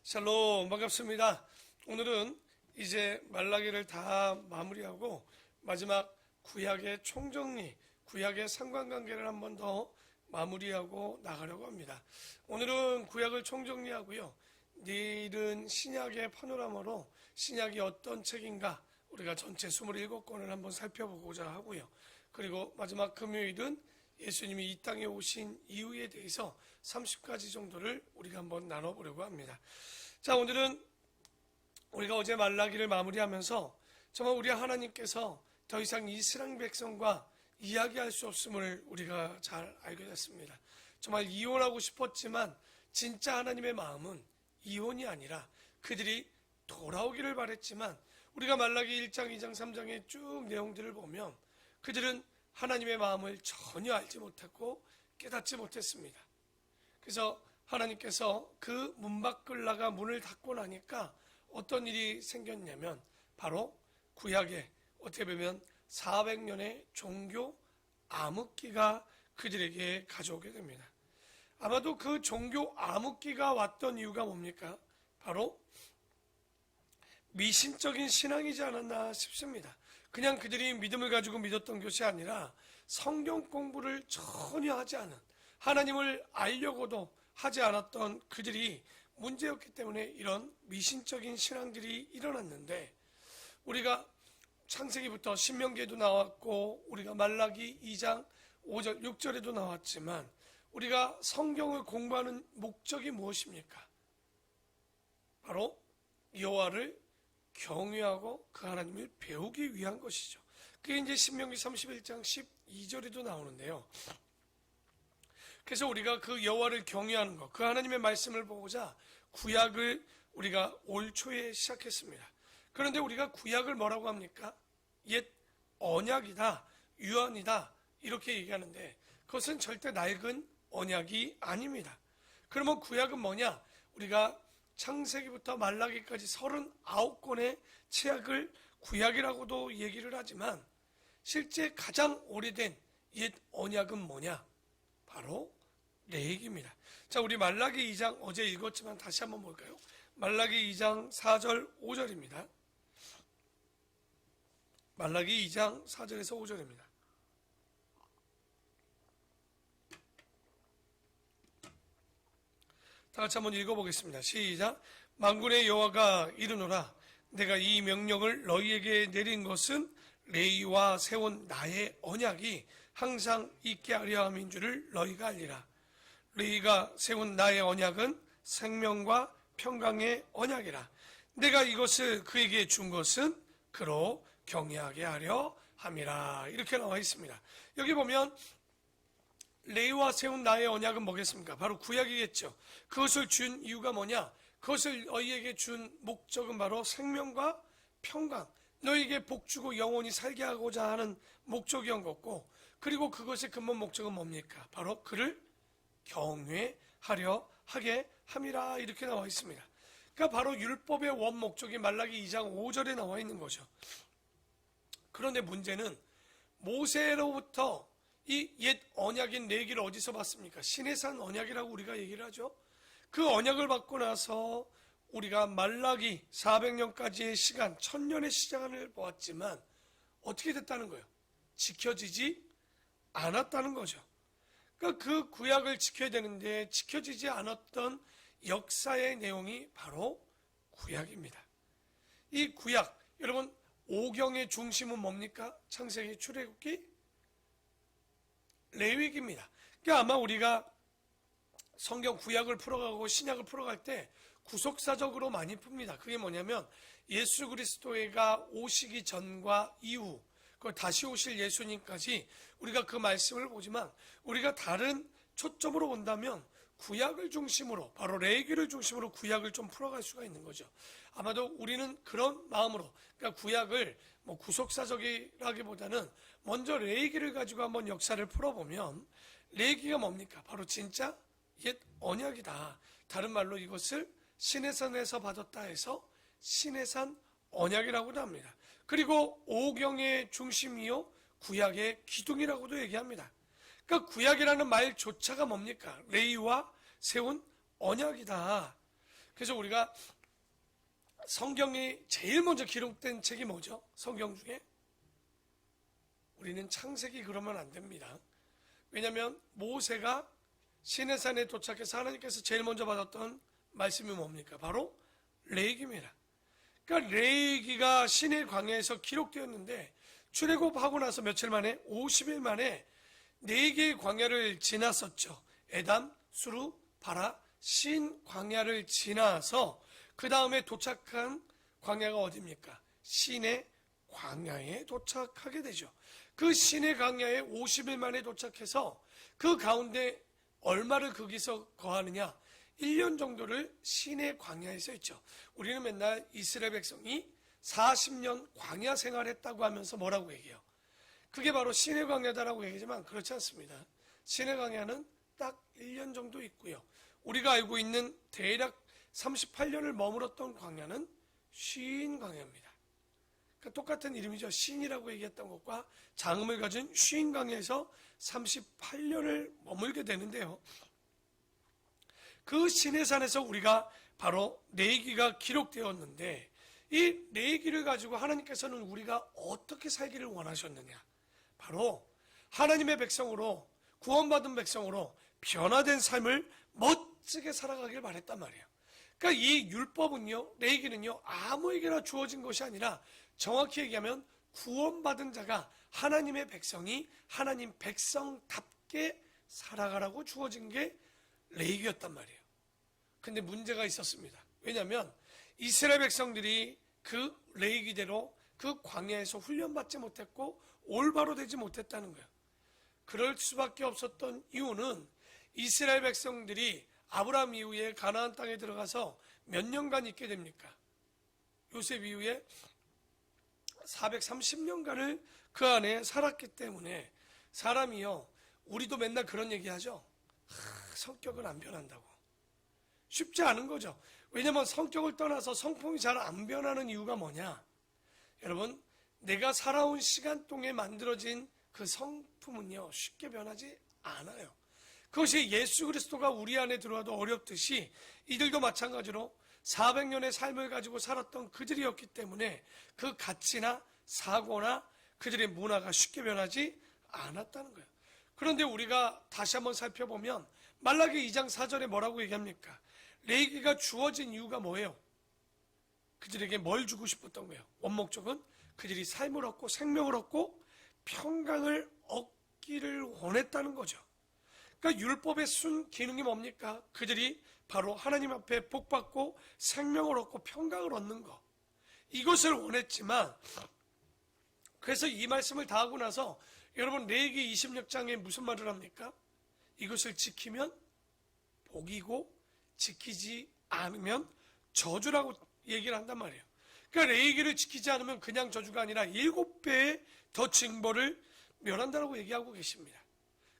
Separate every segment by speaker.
Speaker 1: 샬롬, 반갑습니다. 오늘은 이제 말라기를 다 마무리하고 마지막 구약의 총정리, 구약의 상관관계를 한 번 더 마무리하고 나가려고 합니다. 오늘은 구약을 총정리하고요. 내일은 신약의 파노라마로 신약이 어떤 책인가 우리가 전체 27권을 한번 살펴보고자 하고요. 그리고 마지막 금요일은 예수님이 이 땅에 오신 이유에 대해서 30가지 정도를 우리가 한번 나눠보려고 합니다. 자, 오늘은 우리가 어제 말라기를 마무리하면서 정말 우리 하나님께서 더 이상 이스라엘 백성과 이야기할 수 없음을 우리가 잘 알게 됐습니다. 정말 이혼하고 싶었지만 진짜 하나님의 마음은 이혼이 아니라 그들이 돌아오기를 바랬지만 우리가 말라기 1장, 2장, 3장의 쭉 내용들을 보면 그들은 하나님의 마음을 전혀 알지 못했고 깨닫지 못했습니다. 그래서 하나님께서 그 문 밖을 나가 문을 닫고 나니까 어떤 일이 생겼냐면 바로 구약에 어떻게 보면 400년의 종교 암흑기가 그들에게 가져오게 됩니다. 아마도 그 종교 암흑기가 왔던 이유가 뭡니까? 바로 미신적인 신앙이지 않았나 싶습니다. 그냥 그들이 믿음을 가지고 믿었던 것이 아니라 성경 공부를 전혀 하지 않은, 하나님을 알려고도 하지 않았던 그들이 문제였기 때문에 이런 미신적인 신앙들이 일어났는데, 우리가 창세기부터 신명기에도 나왔고 우리가 말라기 2장 5절 6절에도 나왔지만 우리가 성경을 공부하는 목적이 무엇입니까? 바로 여호와를 경외하고 그 하나님을 배우기 위한 것이죠. 그게 이제 신명기 31장 12절에도 나오는데요. 그래서 우리가 그 여호와를 경외하는 것, 그 하나님의 말씀을 보고자 구약을 우리가 올 초에 시작했습니다. 그런데 우리가 구약을 뭐라고 합니까? 옛 언약이다, 유언이다 이렇게 얘기하는데 그것은 절대 낡은 언약이 아닙니다. 그러면 구약은 뭐냐? 우리가 창세기부터 말라기까지 39권의 책을 구약이라고도 얘기를 하지만 실제 가장 오래된 옛 언약은 뭐냐? 바로 레위기입니다. 자, 우리 말라기 2장 어제 읽었지만 다시 한번 볼까요? 말라기 2장 4절 5절입니다. 말라기 2장 4절에서 5절입니다. 다 같이 한번 읽어보겠습니다. 시작. 만군의 여호와가 이르노라. 내가 이 명령을 너희에게 내린 것은 레위와 세운 나의 언약이 항상 있게 하려 함인 줄을 너희가 알리라. 레위가 세운 나의 언약은 생명과 평강의 언약이라. 내가 이것을 그에게 준 것은 그로 경외하게 하려 함이라. 이렇게 나와 있습니다. 여기 보면 레위와 세운 나의 언약은 뭐겠습니까? 바로 구약이겠죠. 그것을 준 이유가 뭐냐? 그것을 너희에게 준 목적은 바로 생명과 평강, 너희에게 복주고 영원히 살게 하고자 하는 목적이었던 것고, 그리고 그것의 근본 목적은 뭡니까? 바로 그를 경외하려 하게 함이라. 이렇게 나와 있습니다. 그러니까 바로 율법의 원 목적이 말라기 2장 5절에 나와 있는 거죠. 그런데 문제는 모세로부터 이 옛 언약인 레위기를 어디서 받습니까? 시내산 언약이라고 우리가 얘기를 하죠. 그 언약을 받고 나서 우리가 말라기 400년까지의 시간, 1000년의 시간을 보았지만 어떻게 됐다는 거예요? 지켜지지 않았다는 거죠. 그러니까 그 구약을 지켜야 되는데 지켜지지 않았던 역사의 내용이 바로 구약입니다. 이 구약, 여러분 오경의 중심은 뭡니까? 창세기, 출애굽기, 레위기입니다. 그러니까 아마 우리가 성경 구약을 풀어가고 신약을 풀어갈 때 구속사적으로 많이 풉니다. 그게 뭐냐면 예수 그리스도가 오시기 전과 이후, 그 다시 오실 예수님까지 우리가 그 말씀을 보지만 우리가 다른 초점으로 본다면 구약을 중심으로, 바로 레위기를 중심으로 구약을 좀 풀어갈 수가 있는 거죠. 아마도 우리는 그런 마음으로, 그러니까 구약을 뭐 구속사적이라기보다는 먼저 레위기를 가지고 한번 역사를 풀어보면 레위기가 뭡니까? 바로 진짜 옛 언약이다. 다른 말로 이것을 시내산에서 받았다 해서 시내산 언약이라고도 합니다. 그리고 오경의 중심이요 구약의 기둥이라고도 얘기합니다. 그러니까 구약이라는 말조차가 뭡니까? 레위와 세운 언약이다. 그래서 우리가 성경이 제일 먼저 기록된 책이 뭐죠? 성경 중에? 우리는 창세기 그러면 안 됩니다. 왜냐하면 모세가 시내산에 도착해서 하나님께서 제일 먼저 받았던 말씀이 뭡니까? 바로 레위기입니다. 그러니까 레위기가 시내 광야에서 기록되었는데 출애굽하고 나서 며칠 만에 50일 만에 4개의 광야를 지났었죠. 에담, 수루, 바라, 신 광야를 지나서 그 다음에 도착한 광야가 어디입니까? 시내 광야에 도착하게 되죠. 그 시내 광야에 50일 만에 도착해서 그 가운데 얼마를 거기서 거하느냐? 1년 정도를 시내 광야에서 있죠. 우리는 맨날 이스라엘 백성이 40년 광야 생활했다고 하면서 뭐라고 얘기해요? 그게 바로 시내 광야다라고 얘기하지만 그렇지 않습니다. 시내 광야는 딱 1년 정도 있고요. 우리가 알고 있는 대략 38년을 머물었던 광야는 쉰 광야입니다. 그러니까 똑같은 이름이죠. 신이라고 얘기했던 것과 장음을 가진 쉰 광야에서 38년을 머물게 되는데요. 그 시내산에서 우리가 바로 레위기가 기록되었는데 이 레위기를 가지고 하나님께서는 우리가 어떻게 살기를 원하셨느냐? 바로 하나님의 백성으로 구원받은 백성으로 변화된 삶을 멋지게 살아가길 바랬단 말이에요. 그러니까 이 율법은요, 레위기는요, 아무에게나 주어진 것이 아니라 정확히 얘기하면 구원받은 자가 하나님의 백성이 하나님 백성답게 살아가라고 주어진 게 레위기였단 말이에요. 근데 문제가 있었습니다. 왜냐하면 이스라엘 백성들이 그 레위기대로 그 광야에서 훈련받지 못했고 올바로 되지 못했다는 거예요. 그럴 수밖에 없었던 이유는 이스라엘 백성들이 아브라함 이후에 가나안 땅에 들어가서 몇 년간 있게 됩니까? 요셉 이후에 430년간을 그 안에 살았기 때문에 사람이요, 우리도 맨날 그런 얘기하죠. 성격은 안 변한다고. 쉽지 않은 거죠. 왜냐하면 성격을 떠나서 성품이 잘 안 변하는 이유가 뭐냐? 여러분, 내가 살아온 시간 동안에 만들어진 그 성품은요, 쉽게 변하지 않아요. 그것이 예수 그리스도가 우리 안에 들어와도 어렵듯이 이들도 마찬가지로 400년의 삶을 가지고 살았던 그들이었기 때문에 그 가치나 사고나 그들의 문화가 쉽게 변하지 않았다는 거예요. 그런데 우리가 다시 한번 살펴보면 말라기 2장 4절에 뭐라고 얘기합니까? 레위기가 주어진 이유가 뭐예요? 그들에게 뭘 주고 싶었던 거예요? 원목적은 그들이 삶을 얻고 생명을 얻고 평강을 얻기를 원했다는 거죠. 그러니까 율법의 순 기능이 뭡니까? 그들이 바로 하나님 앞에 복받고 생명을 얻고 평강을 얻는 것. 이것을 원했지만 그래서 이 말씀을 다 하고 나서 여러분 레위기 26장에 무슨 말을 합니까? 이것을 지키면 복이고 지키지 않으면 저주라고 얘기를 한단 말이에요. 그러니까 레위기를 지키지 않으면 그냥 저주가 아니라 7배의 더 징벌을 면한다라고 얘기하고 계십니다.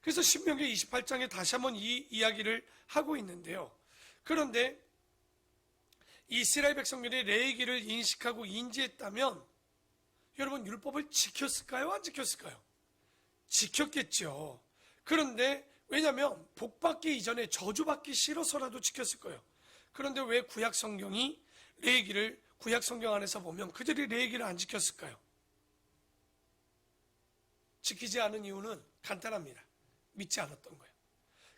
Speaker 1: 그래서 신명기 28장에 다시 한번 이 이야기를 하고 있는데요. 그런데 이스라엘 백성들이 레위기를 인식하고 인지했다면 여러분 율법을 지켰을까요? 안 지켰을까요? 지켰겠죠. 그런데 왜냐하면 복받기 이전에 저주받기 싫어서라도 지켰을 거예요. 그런데 왜 구약 성경이 레위기를 구약 성경 안에서 보면 그들이 레위기를 안 지켰을까요? 지키지 않은 이유는 간단합니다. 믿지 않았던 거예요.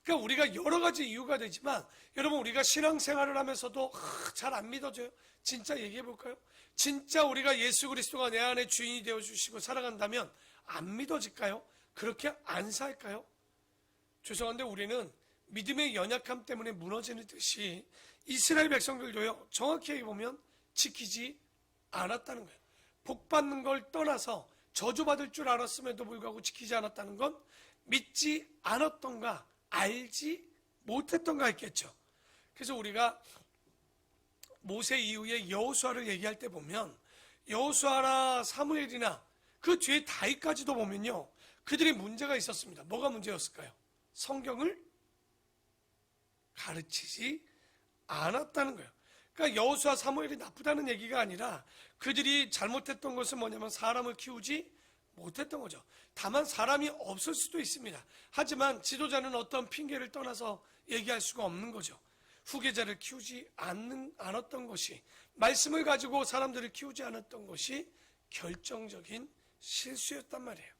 Speaker 1: 그러니까 우리가 여러 가지 이유가 되지만 여러분 우리가 신앙생활을 하면서도 잘 안 믿어져요. 진짜 얘기해 볼까요? 진짜 우리가 예수 그리스도가 내 안에 주인이 되어주시고 살아간다면 안 믿어질까요? 그렇게 안 살까요? 죄송한데 우리는 믿음의 연약함 때문에 무너지는 듯이 이스라엘 백성들도요, 정확히 얘기해보면 지키지 않았다는 거예요. 복받는 걸 떠나서 저주받을 줄 알았음에도 불구하고 지키지 않았다는 건 믿지 않았던가 알지 못했던가 했겠죠. 그래서 우리가 모세 이후에 여호수아를 얘기할 때 보면 여호수아나 사무엘이나 그 뒤에 다윗까지도 보면요, 그들이 문제가 있었습니다. 뭐가 문제였을까요? 성경을 가르치지 않았다는 거예요. 그러니까 여호수아 사무엘이 나쁘다는 얘기가 아니라 그들이 잘못했던 것은 뭐냐면 사람을 키우지 못했던 거죠. 다만 사람이 없을 수도 있습니다. 하지만 지도자는 어떤 핑계를 떠나서 얘기할 수가 없는 거죠. 후계자를 키우지 않았던 것이, 말씀을 가지고 사람들을 키우지 않았던 것이 결정적인 실수였단 말이에요.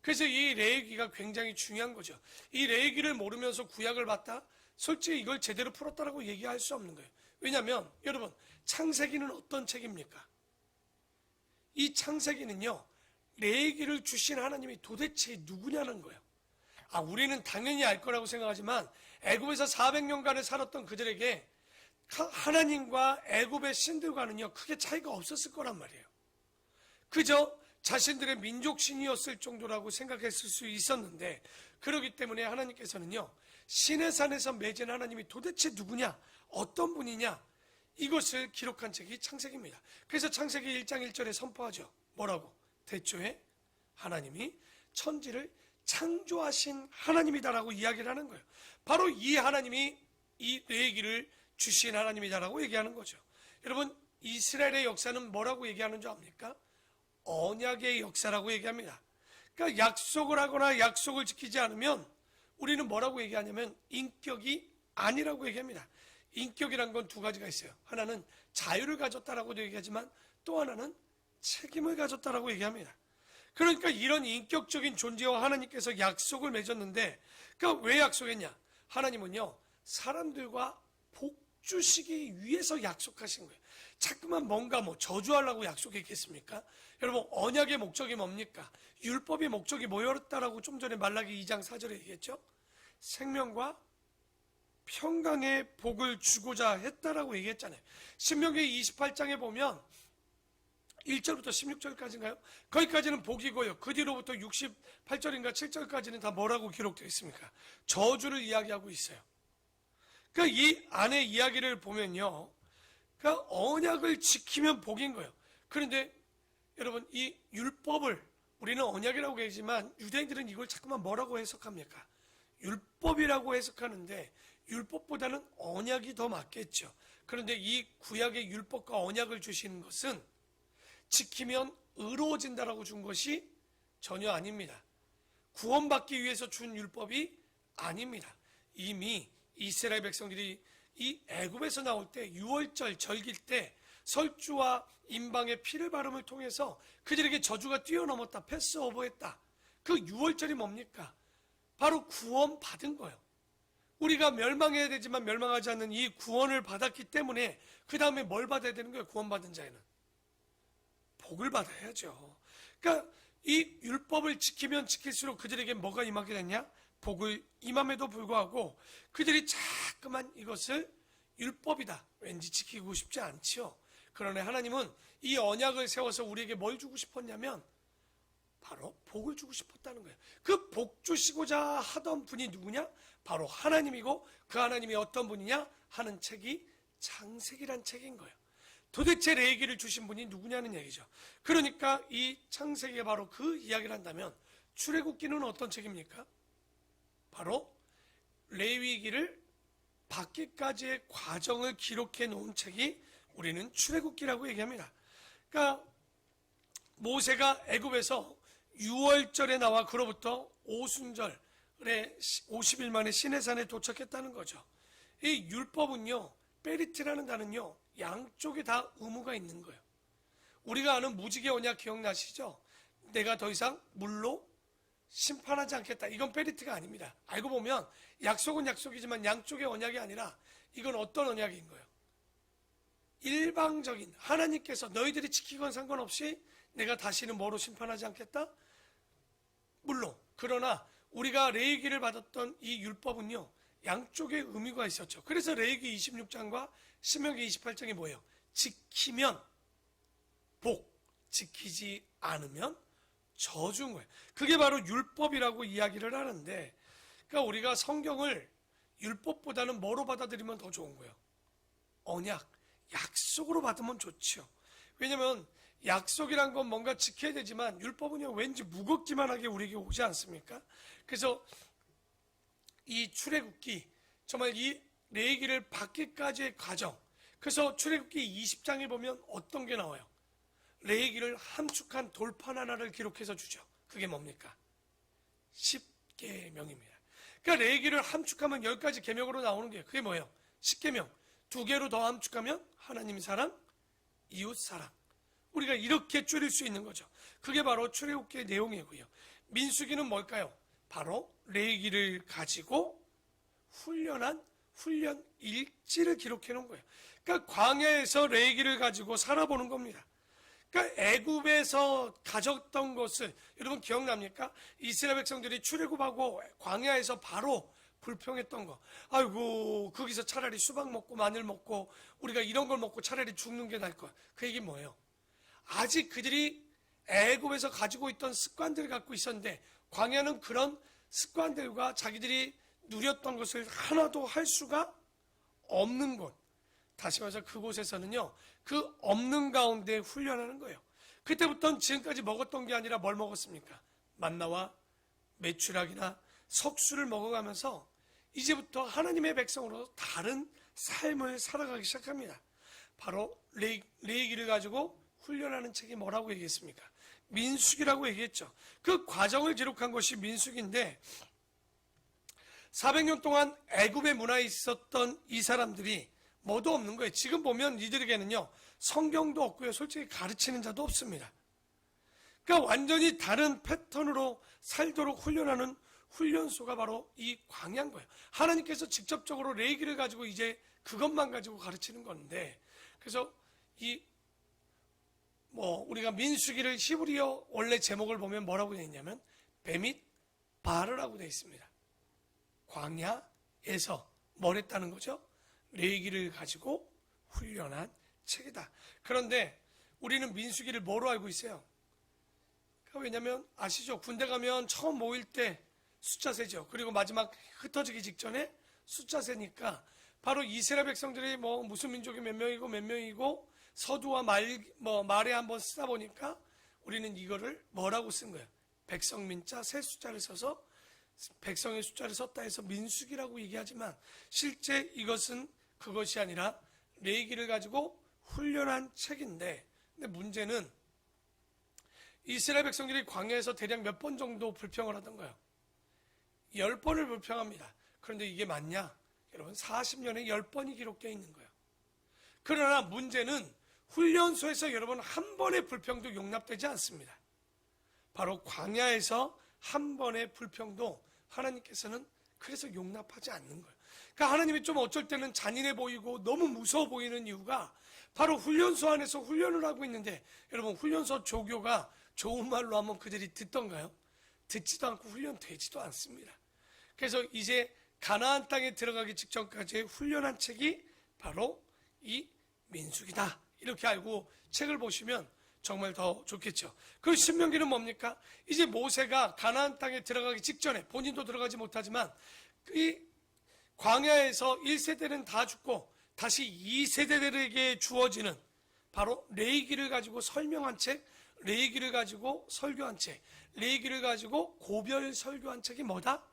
Speaker 1: 그래서 이 레위기가 굉장히 중요한 거죠. 이 레위기를 모르면서 구약을 봤다? 솔직히 이걸 제대로 풀었다라고 얘기할 수 없는 거예요. 왜냐하면 여러분, 창세기는 어떤 책입니까? 이 창세기는요, 레위기를 주신 하나님이 도대체 누구냐는 거예요. 우리는 당연히 알 거라고 생각하지만 애굽에서 400년간을 살았던 그들에게 하나님과 애굽의 신들과는요, 크게 차이가 없었을 거란 말이에요. 그저 자신들의 민족신이었을 정도라고 생각했을 수 있었는데, 그렇기 때문에 하나님께서는요, 신의 산에서 맺은 하나님이 도대체 누구냐, 어떤 분이냐, 이것을 기록한 책이 창세기입니다. 그래서 창세기 1장 1절에 선포하죠. 뭐라고? 태초에 하나님이 천지를 창조하신 하나님이다라고 이야기를 하는 거예요. 바로 이 하나님이 이 레위기를 주신 하나님이다라고 얘기하는 거죠. 여러분, 이스라엘의 역사는 뭐라고 얘기하는 줄 압니까? 언약의 역사라고 얘기합니다. 그러니까 약속을 하거나 약속을 지키지 않으면 우리는 뭐라고 얘기하냐면 인격이 아니라고 얘기합니다. 인격이란 건 두 가지가 있어요. 하나는 자유를 가졌다라고도 얘기하지만 또 하나는 책임을 가졌다라고 얘기합니다. 그러니까 이런 인격적인 존재와 하나님께서 약속을 맺었는데, 그러니까 왜 약속했냐? 하나님은요, 사람들과 복 주시기 위해서 약속하신 거예요. 자꾸만 뭔가 저주하려고 약속했겠습니까? 여러분, 언약의 목적이 뭡니까? 율법의 목적이 뭐였다라고 좀 전에 말라기 2장 4절에 얘기했죠? 생명과 평강의 복을 주고자 했다라고 얘기했잖아요. 신명기 28장에 보면 1절부터 16절까지인가요? 거기까지는 복이고요. 그 뒤로부터 68절인가 7절까지는 다 뭐라고 기록되어 있습니까? 저주를 이야기하고 있어요. 그러니까 이 안에 이야기를 보면요, 그러니까 언약을 지키면 복인 거예요. 그런데 여러분, 이 율법을 우리는 언약이라고 하지만 유대인들은 이걸 자꾸만 뭐라고 해석합니까? 율법이라고 해석하는데 율법보다는 언약이 더 맞겠죠. 그런데 이 구약의 율법과 언약을 주시는 것은 지키면 의로워진다라고 준 것이 전혀 아닙니다. 구원받기 위해서 준 율법이 아닙니다. 이미 이스라엘 백성들이 이 애굽에서 나올 때 유월절 절기일 때 설주와 임방의 피를 바름을 통해서 그들에게 저주가 뛰어넘었다, 패스오버했다. 그 유월절이 뭡니까? 바로 구원 받은 거예요. 우리가 멸망해야 되지만 멸망하지 않는 이 구원을 받았기 때문에 그 다음에 뭘 받아야 되는 거예요? 구원받은 자에는 복을 받아야죠. 그러니까 이 율법을 지키면 지킬수록 그들에게 뭐가 임하게 됐냐? 복을 임함에도 불구하고 그들이 자꾸만 이것을 율법이다, 왠지 지키고 싶지 않지요. 그러나 하나님은 이 언약을 세워서 우리에게 뭘 주고 싶었냐면 바로 복을 주고 싶었다는 거예요. 그 복 주시고자 하던 분이 누구냐? 바로 하나님이고, 그 하나님이 어떤 분이냐 하는 책이 창세기란 책인 거예요. 도대체 레위기를 주신 분이 누구냐는 얘기죠. 그러니까 이 창세기가 바로 그 이야기를 한다면 출애굽기는 어떤 책입니까? 바로 레위기를 받기까지의 과정을 기록해 놓은 책이 우리는 출애굽기라고 얘기합니다. 그러니까 모세가 애굽에서 6월절에 나와 그로부터 오순절에 50일 만에 시내산에 도착했다는 거죠. 이 율법은요, 베리트라는 단어는요, 양쪽에 다 의무가 있는 거예요. 우리가 아는 무지개 언약 기억나시죠? 내가 더 이상 물로 심판하지 않겠다. 이건 베리트가 아닙니다. 알고 보면 약속은 약속이지만 양쪽의 언약이 아니라 이건 어떤 언약인 거예요? 일방적인, 하나님께서 너희들이 지키건 상관없이 내가 다시는 뭐로 심판하지 않겠다? 물론. 그러나 우리가 레위기를 받았던 이 율법은요, 양쪽의 의미가 있었죠. 그래서 레위기 26장과 신명기 28장이 뭐예요? 지키면 복, 지키지 않으면 저주인 거예요. 그게 바로 율법이라고 이야기를 하는데, 그러니까 우리가 성경을 율법보다는 뭐로 받아들이면 더 좋은 거예요? 언약, 약속으로 받으면 좋죠. 왜냐하면 약속이란 건 뭔가 지켜야 되지만 율법은요, 왠지 무겁기만 하게 우리에게 오지 않습니까? 그래서 이 출애굽기, 정말 이 레위기를 받기까지의 과정, 그래서 출애굽기 20장에 보면 어떤 게 나와요? 레위기를 함축한 돌판 하나를 기록해서 주죠. 그게 뭡니까? 10계명입니다. 그러니까 레위기를 함축하면 10가지 계명으로 나오는 게 그게 뭐예요? 십계명 2개로 더 함축하면 하나님 사랑, 이웃 사랑. 우리가 이렇게 줄일 수 있는 거죠. 그게 바로 출애굽기의 내용이고요. 민수기는 뭘까요? 바로 레위기를 가지고 훈련한 훈련 일지를 기록해 놓은 거예요. 그러니까 광야에서 레위기를 가지고 살아보는 겁니다. 그러니까 애굽에서 가졌던 것을 여러분 기억납니까? 이스라엘 백성들이 출애굽하고 광야에서 바로 불평했던 거. 아이고 거기서 차라리 수박 먹고 마늘 먹고 우리가 이런 걸 먹고 차라리 죽는 게 나을 거야. 그 얘기 뭐예요? 아직 그들이 애굽에서 가지고 있던 습관들을 갖고 있었는데 광야는 그런 습관들과 자기들이 누렸던 것을 하나도 할 수가 없는 곳. 다시 말해서 그곳에서는요, 그 없는 가운데 훈련하는 거예요. 그때부터는 지금까지 먹었던 게 아니라 뭘 먹었습니까? 만나와 메추락이나 석수를 먹어가면서 이제부터 하나님의 백성으로 다른 삶을 살아가기 시작합니다. 바로 레위기를 가지고 훈련하는 책이 뭐라고 얘기했습니까? 민수기라고 얘기했죠. 그 과정을 기록한 것이 민수기인데 400년 동안 애굽의 문화에 있었던 이 사람들이 뭐도 없는 거예요. 지금 보면 이들에게는요, 성경도 없고요, 솔직히 가르치는 자도 없습니다. 그러니까 완전히 다른 패턴으로 살도록 훈련하는 훈련소가 바로 이 광야인 거예요. 하나님께서 직접적으로 레위기를 가지고 이제 그것만 가지고 가르치는 건데, 그래서 우리가 민수기를 히브리어 원래 제목을 보면 뭐라고 되어 있냐면 베밋 바르라고 되어 있습니다. 광야에서 뭘 했다는 거죠? 레위기를 가지고 훈련한 책이다. 그런데 우리는 민수기를 뭐로 알고 있어요? 왜냐면 아시죠? 군대 가면 처음 모일 때 숫자 세죠. 그리고 마지막 흩어지기 직전에 숫자 세니까 바로 이스라엘 백성들이 무슨 민족이 몇 명이고 서두와 말에 한번 쓰다 보니까 우리는 이거를 뭐라고 쓴 거예요? 백성민자 세 숫자를 써서 백성의 숫자를 썼다 해서 민수기라고 얘기하지만 실제 이것은 그것이 아니라 레위기를 가지고 훈련한 책인데, 근데 문제는 이스라엘 백성들이 광야에서 대략 몇 번 정도 불평을 하던가요? 10번을 불평합니다. 그런데 이게 맞냐? 여러분 40년에 10번이 기록되어 있는 거예요. 그러나 문제는 훈련소에서 여러분 한 번의 불평도 용납되지 않습니다. 바로 광야에서 한 번의 불평도 하나님께서는 그래서 용납하지 않는 거예요. 그러니까 하나님이 좀 어쩔 때는 잔인해 보이고 너무 무서워 보이는 이유가 바로 훈련소 안에서 훈련을 하고 있는데, 여러분 훈련소 조교가 좋은 말로 하면 그들이 듣던가요? 듣지도 않고 훈련되지도 않습니다. 그래서 이제 가나안 땅에 들어가기 직전까지의 훈련한 책이 바로 이 민수기다, 이렇게 알고 책을 보시면 정말 더 좋겠죠. 그리고 신명기는 뭡니까? 이제 모세가 가나안 땅에 들어가기 직전에, 본인도 들어가지 못하지만 이 광야에서 1세대는 다 죽고 다시 2세대들에게 주어지는 바로 레위기를 가지고 설명한 책, 레위기를 가지고 설교한 책, 레위기를 가지고 고별 설교한 책이 뭐다?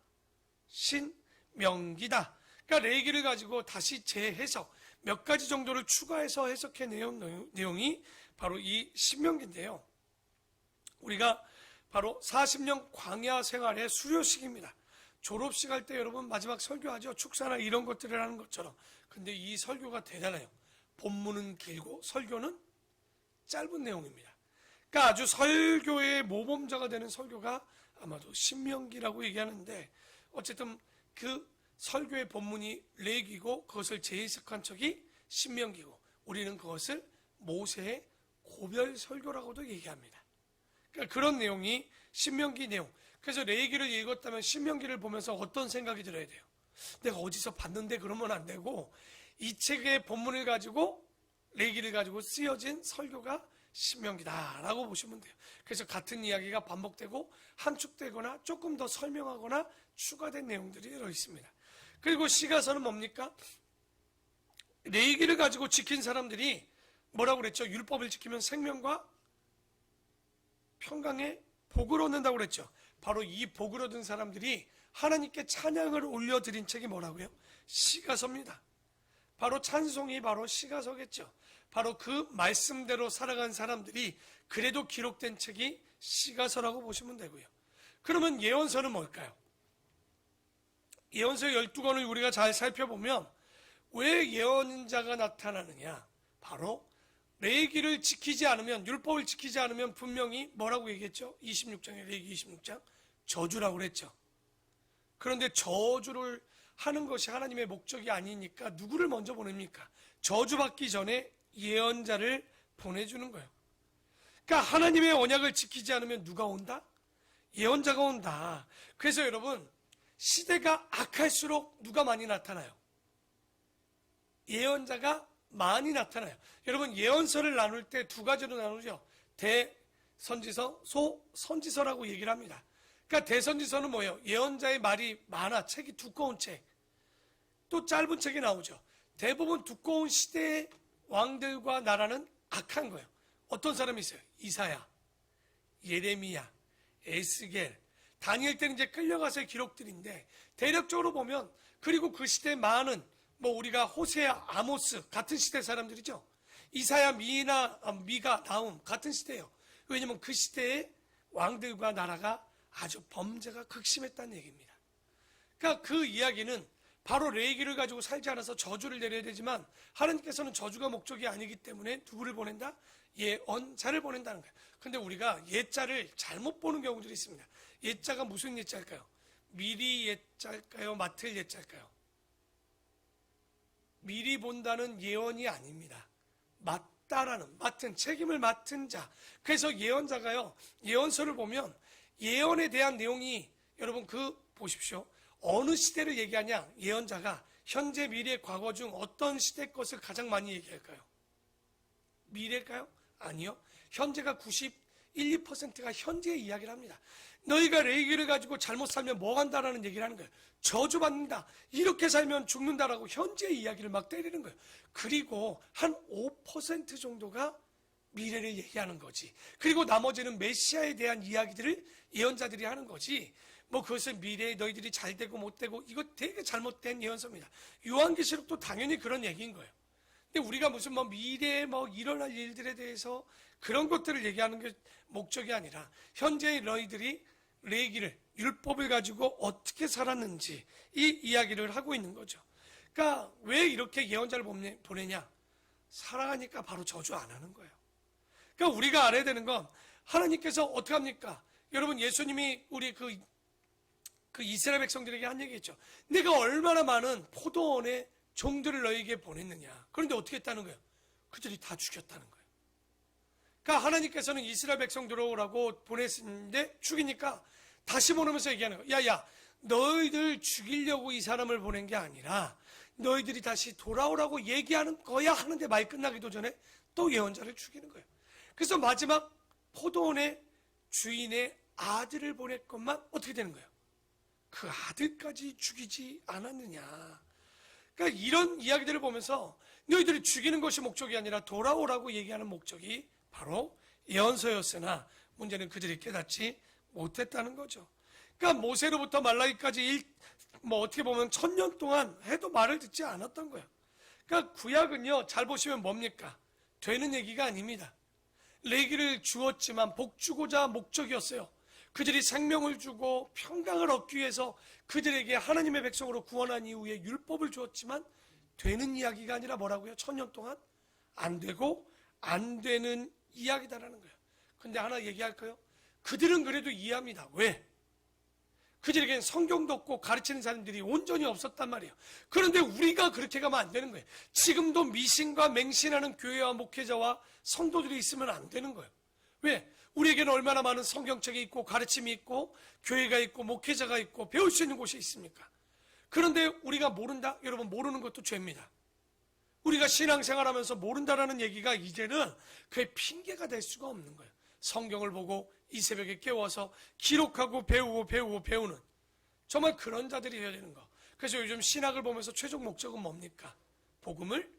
Speaker 1: 신명기다. 그러니까 레위기를 가지고 다시 재해석, 몇 가지 정도를 추가해서 해석해 내용이 바로 이 신명기인데요. 우리가 바로 40년 광야 생활의 수료식입니다. 졸업식 할 때 여러분 마지막 설교하죠. 축사나 이런 것들을 하는 것처럼. 근데 이 설교가 대단해요. 본문은 길고 설교는 짧은 내용입니다. 그러니까 아주 설교의 모범자가 되는 설교가 아마도 신명기라고 얘기하는데, 어쨌든 그 설교의 본문이 레위기고 그것을 재해석한 척이 신명기고 우리는 그것을 모세의 고별 설교라고도 얘기합니다. 그러니까 그런 내용이 신명기 내용. 그래서 레위기를 읽었다면 신명기를 보면서 어떤 생각이 들어야 돼요? 내가 어디서 봤는데 그러면 안 되고, 이 책의 본문을 가지고 레위기를 가지고 쓰여진 설교가 신명기다라고 보시면 돼요. 그래서 같은 이야기가 반복되고 함축되거나 조금 더 설명하거나 추가된 내용들이 들어 있습니다. 그리고 시가서는 뭡니까? 레위기를 가지고 지킨 사람들이 뭐라고 그랬죠? 율법을 지키면 생명과 평강의 복을 얻는다고 그랬죠. 바로 이 복을 얻은 사람들이 하나님께 찬양을 올려드린 책이 뭐라고요? 시가서입니다. 바로 찬송이 바로 시가서겠죠. 바로 그 말씀대로 살아간 사람들이 그래도 기록된 책이 시가서라고 보시면 되고요. 그러면 예언서는 뭘까요? 예언서 12권을 우리가 잘 살펴보면 왜 예언자가 나타나느냐? 바로 레위기를 지키지 않으면, 율법을 지키지 않으면 분명히 뭐라고 얘기했죠? 26장에, 레위기 26장 저주라고 그랬죠. 그런데 저주를 하는 것이 하나님의 목적이 아니니까 누구를 먼저 보냅니까? 저주받기 전에 예언자를 보내주는 거예요. 그러니까 하나님의 언약을 지키지 않으면 누가 온다? 예언자가 온다. 그래서 여러분, 시대가 악할수록 누가 많이 나타나요? 예언자가 많이 나타나요. 여러분, 예언서를 나눌 때 두 가지로 나누죠. 대선지서, 소선지서라고 얘기를 합니다. 그러니까 대선지서는 뭐예요? 예언자의 말이 많아, 책이 두꺼운 책. 또 짧은 책이 나오죠. 대부분 두꺼운 시대의 왕들과 나라는 악한 거예요. 어떤 사람이 있어요? 이사야, 예레미야, 에스겔, 다니엘 때는 이제 끌려가서의 기록들인데, 대략적으로 보면, 그리고 그 시대에 많은, 우리가 호세아, 아모스 같은 시대 사람들이죠. 이사야, 미가, 나훔 같은 시대예요. 왜냐면 그 시대의 왕들과 나라가 아주 범죄가 극심했다는 얘기입니다. 그러니까 그 이야기는 바로 레위기를 가지고 살지 않아서 저주를 내려야 되지만, 하나님께서는 저주가 목적이 아니기 때문에 누구를 보낸다? 예언자를 보낸다는 거예요. 그런데 우리가 예자를 잘못 보는 경우들이 있습니다. 예자가 무슨 예자일까요? 미리 예자일까요? 맡을 예자일까요? 미리 본다는 예언이 아닙니다. 맡은, 책임을 맡은 자. 그래서 예언자가요, 예언서를 보면 예언에 대한 내용이, 여러분 보십시오. 어느 시대를 얘기하냐? 예언자가 현재, 미래, 과거 중 어떤 시대 것을 가장 많이 얘기할까요? 미래일까요? 아니요. 현재가 91, 2%가 현재의 이야기를 합니다. 너희가 레위기를 가지고 잘못 살면 뭐 한다라는 얘기를 하는 거예요. 저주받는다. 이렇게 살면 죽는다라고 현재의 이야기를 막 때리는 거예요. 그리고 한 5% 정도가 미래를 얘기하는 거지. 그리고 나머지는 메시아에 대한 이야기들을 예언자들이 하는 거지. 그것은 미래에 너희들이 잘 되고 못 되고, 이거 되게 잘못된 예언서입니다. 요한계시록도 당연히 그런 얘기인 거예요. 근데 우리가 무슨 미래에 일어날 일들에 대해서 그런 것들을 얘기하는 게 목적이 아니라, 현재의 너희들이 레위기를, 율법을 가지고 어떻게 살았는지 이 이야기를 하고 있는 거죠. 그러니까 왜 이렇게 예언자를 보내냐? 살아가니까 바로 저주 안 하는 거예요. 그러니까 우리가 알아야 되는 건, 하나님께서 어떻게 합니까? 여러분, 예수님이 우리 그 이스라엘 백성들에게 한 얘기했죠. 내가 얼마나 많은 포도원의 종들을 너에게 보냈느냐. 그런데 어떻게 했다는 거예요? 그들이 다 죽였다는 거예요. 그러니까 하나님께서는 이스라엘 백성 들어오라고 보냈는데 죽이니까 다시 보내면서 얘기하는 거예요. 야야, 너희들 죽이려고 이 사람을 보낸 게 아니라 너희들이 다시 돌아오라고 얘기하는 거야 하는데, 말 끝나기도 전에 또 예언자를 죽이는 거예요. 그래서 마지막 포도원의 주인의 아들을 보냈건만 어떻게 되는 거예요? 그 아들까지 죽이지 않았느냐. 그러니까 이런 이야기들을 보면서 너희들이 죽이는 것이 목적이 아니라 돌아오라고 얘기하는 목적이 바로 예언서였으나, 문제는 그들이 깨닫지 못했다는 거죠. 그러니까 모세로부터 말라기까지 어떻게 보면 1000년 동안 해도 말을 듣지 않았던 거예요. 그러니까 구약은요, 잘 보시면 뭡니까? 되는 얘기가 아닙니다. 레위기를 주었지만 복주고자 목적이었어요. 그들이 생명을 주고 평강을 얻기 위해서 그들에게 하나님의 백성으로 구원한 이후에 율법을 주었지만 되는 이야기가 아니라 뭐라고요? 1000년 동안 안 되고 안 되는 이야기다라는 거예요. 근데 하나 얘기할까요? 그들은 그래도 이해합니다. 왜? 그들에겐 성경도 없고 가르치는 사람들이 온전히 없었단 말이에요. 그런데 우리가 그렇게 가면 안 되는 거예요. 지금도 미신과 맹신하는 교회와 목회자와 성도들이 있으면 안 되는 거예요. 왜? 우리에게는 얼마나 많은 성경책이 있고 가르침이 있고 교회가 있고 목회자가 있고 배울 수 있는 곳이 있습니까? 그런데 우리가 모른다? 여러분, 모르는 것도 죄입니다. 우리가 신앙생활하면서 모른다라는 얘기가 이제는 그게 핑계가 될 수가 없는 거예요. 성경을 보고 이 새벽에 깨워서 기록하고 배우는 정말 그런 자들이 해야 되는 거. 그래서 요즘 신학을 보면서 최종 목적은 뭡니까? 복음을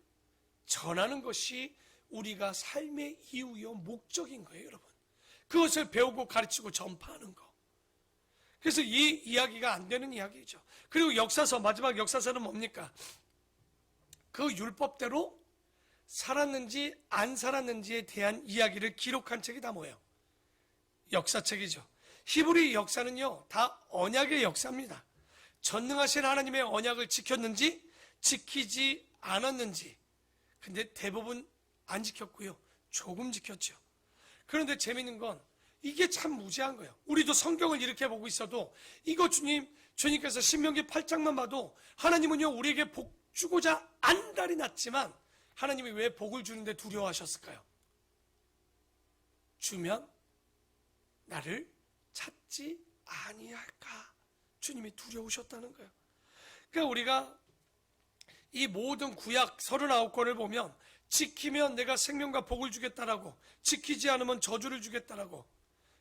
Speaker 1: 전하는 것이 우리가 삶의 이유요 목적인 거예요, 여러분. 그것을 배우고 가르치고 전파하는 거. 그래서 이 이야기가 안 되는 이야기죠. 그리고 역사서, 마지막 역사서는 뭡니까? 그 율법대로 살았는지 안 살았는지에 대한 이야기를 기록한 책이 다 뭐예요? 역사책이죠. 히브리 역사는요, 다 언약의 역사입니다. 전능하신 하나님의 언약을 지켰는지 지키지 않았는지. 근데 대부분 안 지켰고요. 조금 지켰죠. 그런데 재밌는 건 이게 참 무지한 거예요. 우리도 성경을 이렇게 보고 있어도 이거 주님께서 신명기 8장만 봐도 하나님은요 우리에게 복 주고자 안달이 났지만 하나님이 왜 복을 주는데 두려워하셨을까요? 주면 나를 찾지 아니할까? 주님이 두려우셨다는 거예요. 그러니까 우리가 이 모든 구약 39권을 보면 지키면 내가 생명과 복을 주겠다라고, 지키지 않으면 저주를 주겠다라고.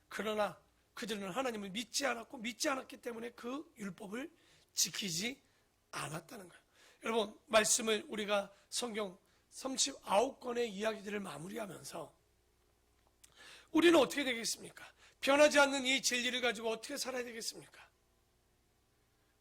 Speaker 1: 그러나 그들은 하나님을 믿지 않았고 믿지 않았기 때문에 그 율법을 지키지 않았다는 거예요. 여러분, 말씀을 우리가 성경 39권의 이야기들을 마무리하면서 우리는 어떻게 되겠습니까? 변하지 않는 이 진리를 가지고 어떻게 살아야 되겠습니까?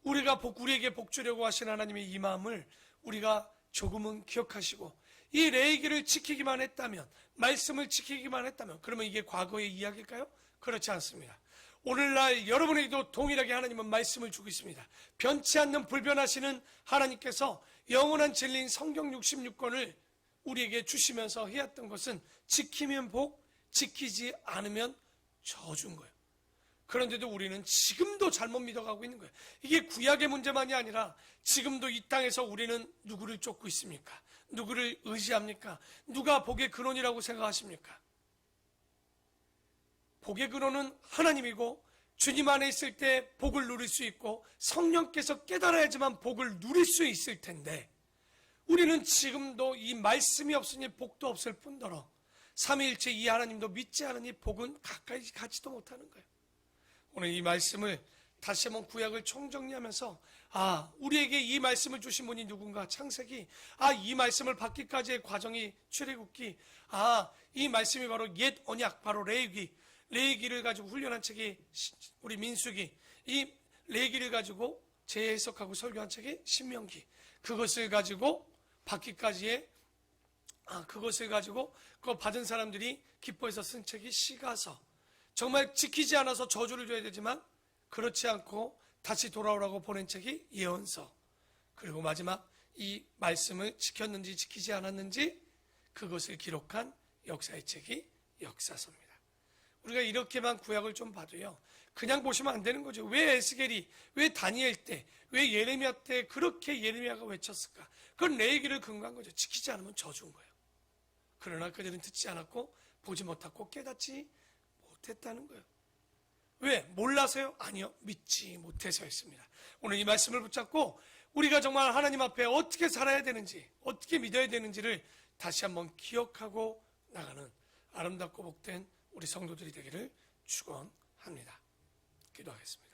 Speaker 1: 우리에게 복 주려고 하신 하나님의 이 마음을 우리가 조금은 기억하시고 이 레위기를 지키기만 했다면, 말씀을 지키기만 했다면, 그러면 이게 과거의 이야기일까요? 그렇지 않습니다. 오늘날 여러분에게도 동일하게 하나님은 말씀을 주고 있습니다. 변치 않는 불변하시는 하나님께서 영원한 진리인 성경 66권을 우리에게 주시면서 해왔던 것은 지키면 복, 지키지 않으면 저주인 거예요. 그런데도 우리는 지금도 잘못 믿어가고 있는 거예요. 이게 구약의 문제만이 아니라 지금도 이 땅에서 우리는 누구를 쫓고 있습니까? 누구를 의지합니까? 누가 복의 근원이라고 생각하십니까? 복의 근원은 하나님이고 주님 안에 있을 때 복을 누릴 수 있고 성령께서 깨달아야지만 복을 누릴 수 있을 텐데 우리는 지금도 이 말씀이 없으니 복도 없을 뿐더러 삼위일체 이 하나님도 믿지 않으니 복은 가까이 가지도 못하는 거예요. 오늘 이 말씀을 다시 한번 구약을 총정리하면서 우리에게 이 말씀을 주신 분이 누군가? 창세기. 이 말씀을 받기까지의 과정이 출애굽기. 이 말씀이 바로 옛 언약, 바로 레위기를 가지고 훈련한 책이 우리 민수기. 이 레위기를 가지고 재해석하고 설교한 책이 신명기. 그것을 가지고 받기까지의 그것을 가지고 그거 받은 사람들이 기뻐해서 쓴 책이 시가서. 정말 지키지 않아서 저주를 줘야 되지만 그렇지 않고 다시 돌아오라고 보낸 책이 예언서. 그리고 마지막 이 말씀을 지켰는지 지키지 않았는지 그것을 기록한 역사의 책이 역사서입니다. 우리가 이렇게만 구약을 좀 봐도요 그냥 보시면 안 되는 거죠. 왜 에스겔이, 왜 다니엘 때, 왜 예레미야 때 그렇게 예레미야가 외쳤을까? 그건 레위기를 근거한 거죠. 지키지 않으면 저주인 거예요. 그러나 그들은 듣지 않았고 보지 못하고 깨닫지 못했다는 거예요. 왜? 몰라서요? 아니요, 믿지 못해서였습니다. 오늘 이 말씀을 붙잡고 우리가 정말 하나님 앞에 어떻게 살아야 되는지, 어떻게 믿어야 되는지를 다시 한번 기억하고 나가는 아름답고 복된 우리 성도들이 되기를 축원합니다. 기도하겠습니다.